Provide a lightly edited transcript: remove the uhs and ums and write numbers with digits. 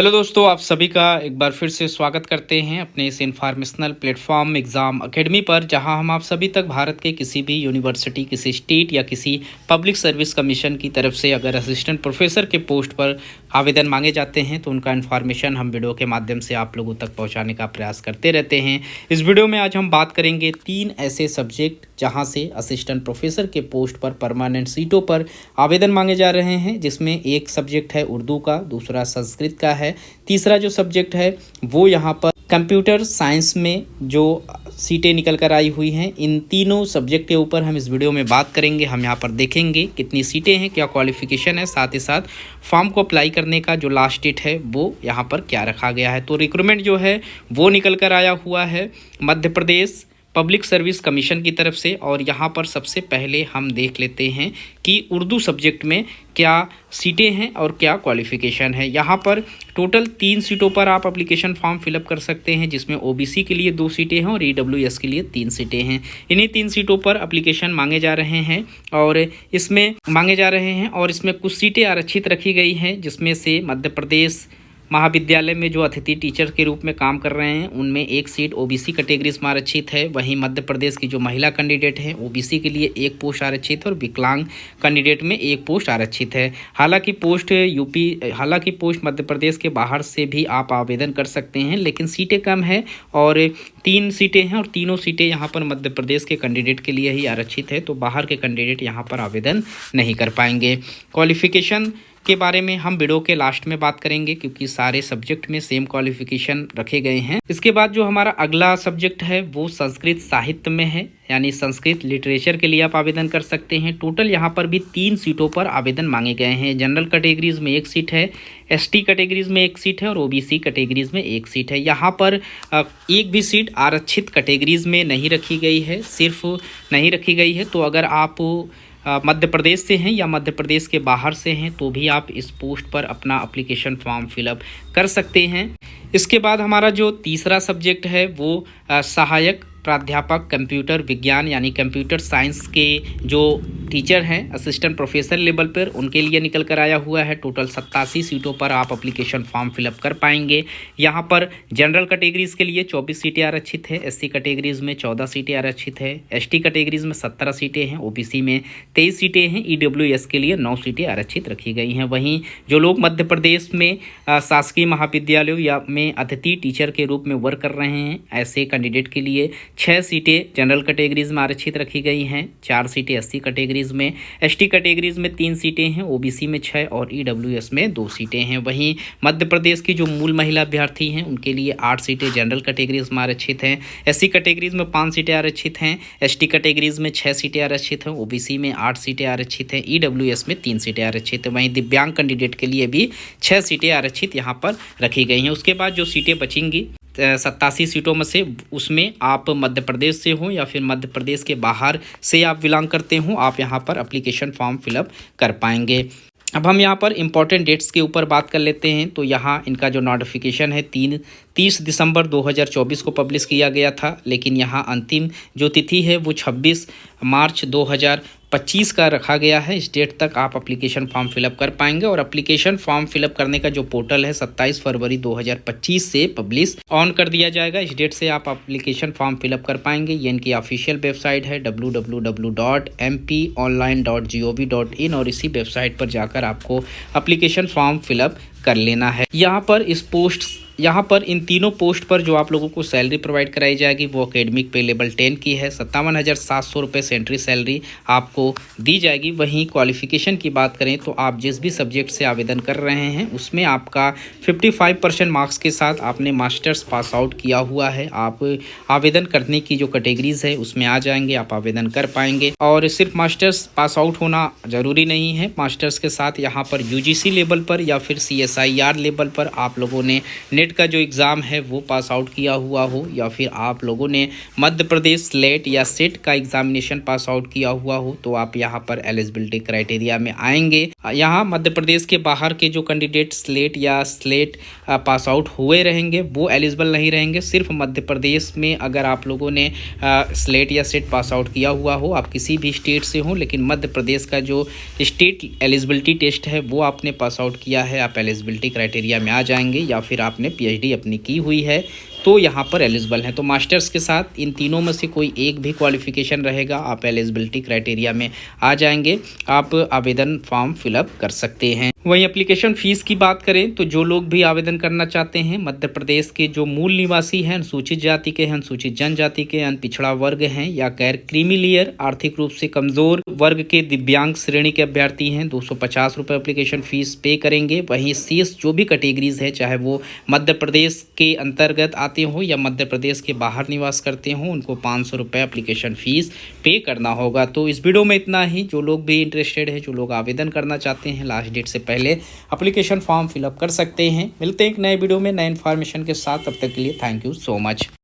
Hello दोस्तों, आप सभी का एक बार फिर से स्वागत करते हैं अपने इस इन्फॉर्मेशनल प्लेटफॉर्म एग्ज़ाम एकेडमी पर, जहां हम आप सभी तक भारत के किसी भी यूनिवर्सिटी, किसी स्टेट या किसी पब्लिक सर्विस कमीशन की तरफ से अगर असिस्टेंट प्रोफेसर के पोस्ट पर आवेदन मांगे जाते हैं तो उनका इन्फॉर्मेशन हम वीडियो के माध्यम से आप लोगों तक पहुँचाने का प्रयास करते रहते हैं। इस वीडियो में आज हम बात करेंगे 3 ऐसे सब्जेक्ट जहाँ से असिस्टेंट प्रोफेसर के पोस्ट पर परमानेंट सीटों पर आवेदन मांगे जा रहे हैं, जिसमें एक सब्जेक्ट है उर्दू का, दूसरा संस्कृत का है, तीसरा जो सब्जेक्ट है वो यहाँ पर कंप्यूटर साइंस में जो सीटें निकल कर आई हुई हैं। इन तीनों सब्जेक्ट के ऊपर हम इस वीडियो में बात करेंगे। हम यहाँ पर देखेंगे कितनी सीटें हैं, क्या क्वालिफिकेशन है, साथ ही साथ फॉर्म को अप्लाई करने का जो लास्ट डेट है वो यहाँ पर क्या रखा गया है। तो रिक्रूटमेंट जो है वो निकल कर आया हुआ है Madhya Pradesh public service commission की तरफ से। और यहाँ पर सबसे पहले हम देख लेते हैं कि उर्दू सब्जेक्ट में क्या सीटें हैं और क्या क्वालिफ़िकेशन है। यहाँ पर टोटल 3 सीटों पर आप एप्लीकेशन फॉर्म फिलअप कर सकते हैं, जिसमें ओबीसी के लिए 2 सीटें हैं और ईडब्ल्यूएस के लिए 3 सीटें हैं। इन्हीं 3 सीटों पर एप्लीकेशन मांगे जा रहे हैं और इसमें कुछ सीटें आरक्षित रखी गई हैं, जिसमें से मध्य प्रदेश महाविद्यालय में जो अतिथि टीचर के रूप में काम कर रहे हैं उनमें 1 सीट ओबीसी कैटेगरीज में आरक्षित है। वहीं मध्य प्रदेश की जो महिला कैंडिडेट हैं ओबीसी के लिए 1 पोस्ट आरक्षित है और विकलांग कैंडिडेट में 1 पोस्ट आरक्षित है। हालांकि पोस्ट मध्य प्रदेश के बाहर से भी आप आवेदन कर सकते हैं, लेकिन सीटें कम है और 3 सीटें हैं और तीनों सीटें यहाँ पर मध्य प्रदेश के कैंडिडेट के लिए ही आरक्षित है, तो बाहर के कैंडिडेट यहाँ पर आवेदन नहीं कर पाएंगे। क्वालिफिकेशन के बारे में हम वीडियो के लास्ट में बात करेंगे, क्योंकि सारे सब्जेक्ट में सेम क्वालिफिकेशन रखे गए हैं। इसके बाद जो हमारा अगला सब्जेक्ट है वो संस्कृत साहित्य में है, यानी संस्कृत लिटरेचर के लिए आप आवेदन कर सकते हैं। टोटल यहाँ पर भी 3 सीटों पर आवेदन मांगे गए हैं। जनरल कैटेगरीज में 1 सीट है, एसटी कैटेगरीज में 1 सीट है और ओबीसी कैटेगरीज में 1 सीट है। यहाँ पर एक भी सीट आरक्षित कैटेगरीज में नहीं रखी गई है, सिर्फ नहीं रखी गई है। तो अगर आप मध्य प्रदेश से हैं या मध्य प्रदेश के बाहर से हैं तो भी आप इस पोस्ट पर अपना एप्लीकेशन फॉर्म फिलअप कर सकते हैं। इसके बाद हमारा जो तीसरा सब्जेक्ट है वो सहायक प्राध्यापक कंप्यूटर विज्ञान यानी कंप्यूटर साइंस के जो टीचर हैं असिस्टेंट प्रोफेसर लेवल पर, उनके लिए निकल कर आया हुआ है। टोटल 87 सीटों पर आप एप्लीकेशन फॉर्म फिलअप कर पाएंगे। यहाँ पर जनरल कैटेगरीज के लिए 24 सीटें आरक्षित है, एससी कैटेगरीज में 14 सीटें आरक्षित है, एसटी कैटेगरीज में 17 सीटें हैं, ओबीसी में 23 सीटें हैं, ईडब्ल्यूएस के लिए 9 सीटें आरक्षित रखी गई हैं। वहीं जो लोग मध्य प्रदेश में शासकीय महाविद्यालयों या में अतिथि टीचर के रूप में वर्क कर रहे हैं, ऐसे कैंडिडेट के लिए 6 सीटें जनरल कैटेगरीज में आरक्षित रखी गई हैं, 4 सीटें एससी कैटेगरीज में, एसटी कैटेगरीज में 3 सीटें हैं, ओबीसी में 6 और ईडब्ल्यूएस में 2 सीटें हैं। वहीं मध्य प्रदेश की जो मूल महिला अभ्यर्थी हैं उनके लिए 8 सीटें जनरल कैटेगरीज में आरक्षित हैं, एससी कैटेगरीज में 5 सीटें आरक्षित हैं, एसटी कैटेगरीज में 6 सीटें आरक्षित हैं, ओबीसी में 8 सीटें आरक्षित हैं, ईडब्ल्यूएस में 3 सीटें आरक्षित हैं। वहीं दिव्यांग कैंडिडेट के लिए भी 6 सीटें आरक्षित यहाँ पर रखी गई हैं। उसके बाद जो सीटें बचेंगी 87 सीटों में से, उसमें आप मध्य प्रदेश से हो या फिर मध्य प्रदेश के बाहर से आप बिलोंग करते हो, आप यहाँ पर एप्लीकेशन फॉर्म फिलअप कर पाएंगे। अब हम यहाँ पर इम्पॉर्टेंट डेट्स के ऊपर बात कर लेते हैं। तो यहाँ इनका जो नोटिफिकेशन है 30 दिसंबर 2024 को पब्लिश किया गया था, लेकिन यहाँ अंतिम जो तिथि है वो 26 मार्च 2025 का रखा गया है। इस डेट तक आप एप्लीकेशन फॉर्म फिलअप कर पाएंगे और एप्लीकेशन फॉर्म फिलअप करने का जो पोर्टल है 27 फरवरी 2025 से पब्लिश ऑन कर दिया जाएगा। इस डेट से आप एप्लीकेशन फॉर्म फिलअप कर पाएंगे। ये इनकी ऑफिशियल वेबसाइट है www.mponline.gov.in और इसी वेबसाइट पर जाकर आपको एप्लीकेशन फॉर्म फिलअप कर लेना है। यहाँ पर इन तीनों पोस्ट पर जो आप लोगों को सैलरी प्रोवाइड कराई जाएगी वो एकेडमिक पे लेवल 10 की है। 57,700 रुपये सेंट्री सैलरी आपको दी जाएगी। वहीं क्वालिफिकेशन की बात करें तो आप जिस भी सब्जेक्ट से आवेदन कर रहे हैं उसमें आपका 55% मार्क्स के साथ आपने मास्टर्स पास आउट किया हुआ है, आप आवेदन करने की जो कैटेगरीज है उसमें आ जाएंगे, आप आवेदन कर पाएंगे। और सिर्फ मास्टर्स पास आउट होना ज़रूरी नहीं है, मास्टर्स के साथ यहाँ पर UGC लेवल पर या फिर CSIR लेवल पर आप लोगों ने नेट सेट का जो एग्ज़ाम है वो पास आउट किया हुआ हो, या फिर आप लोगों ने मध्य प्रदेश स्लेट या सेट का एग्जामिनेशन पास आउट किया हुआ हो, तो आप यहाँ पर एलिजिबिलिटी क्राइटेरिया में आएंगे। यहाँ मध्य प्रदेश के बाहर के जो कैंडिडेट स्लेट या स्लेट पास आउट हुए रहेंगे वो एलिजिबल नहीं रहेंगे। सिर्फ मध्य प्रदेश में अगर आप लोगों ने स्लेट या सेट पास आउट किया हुआ हो, आप किसी भी स्टेट से हो, लेकिन मध्य प्रदेश का जो स्टेट एलिजिबिलिटी टेस्ट है वो आपने पास आउट किया है, आप एलिजिबिलिटी क्राइटेरिया में आ जाएंगे। या फिर आपने पीएचडी अपनी की हुई है तो यहाँ पर एलिजिबल हैं। तो मास्टर्स के साथ इन तीनों में से कोई एक भी क्वालिफिकेशन रहेगा, आप एलिजिबिलिटी क्राइटेरिया में आ जाएंगे, आप आवेदन फॉर्म फिलअप कर सकते हैं। वहीं एप्लीकेशन फ़ीस की बात करें तो जो लोग भी आवेदन करना चाहते हैं, मध्य प्रदेश के जो मूल निवासी हैं, अनुसूचित जाति के हैं, अनुसूचित जनजाति के, अन्य पिछड़ा वर्ग हैं या गैर क्रीमी लेयर आर्थिक रूप से कमज़ोर वर्ग के दिव्यांग श्रेणी के अभ्यर्थी हैं, 250 रुपये एप्लीकेशन फ़ीस पे करेंगे। वहीं शेष जो भी कैटेगरीज है, चाहे वो मध्य प्रदेश के अंतर्गत आते हो या मध्य प्रदेश के बाहर निवास करते हो, उनको 500 रुपये एप्लीकेशन फ़ीस पे करना होगा। तो इस वीडियो में इतना ही। जो लोग भी इंटरेस्टेड है, जो लोग आवेदन करना चाहते हैं, लास्ट डेट से पहले एप्लीकेशन फॉर्म फिलअप कर सकते हैं। मिलते हैं एक नए वीडियो में नए इन्फॉर्मेशन के साथ। तब तक के लिए थैंक यू सो मच।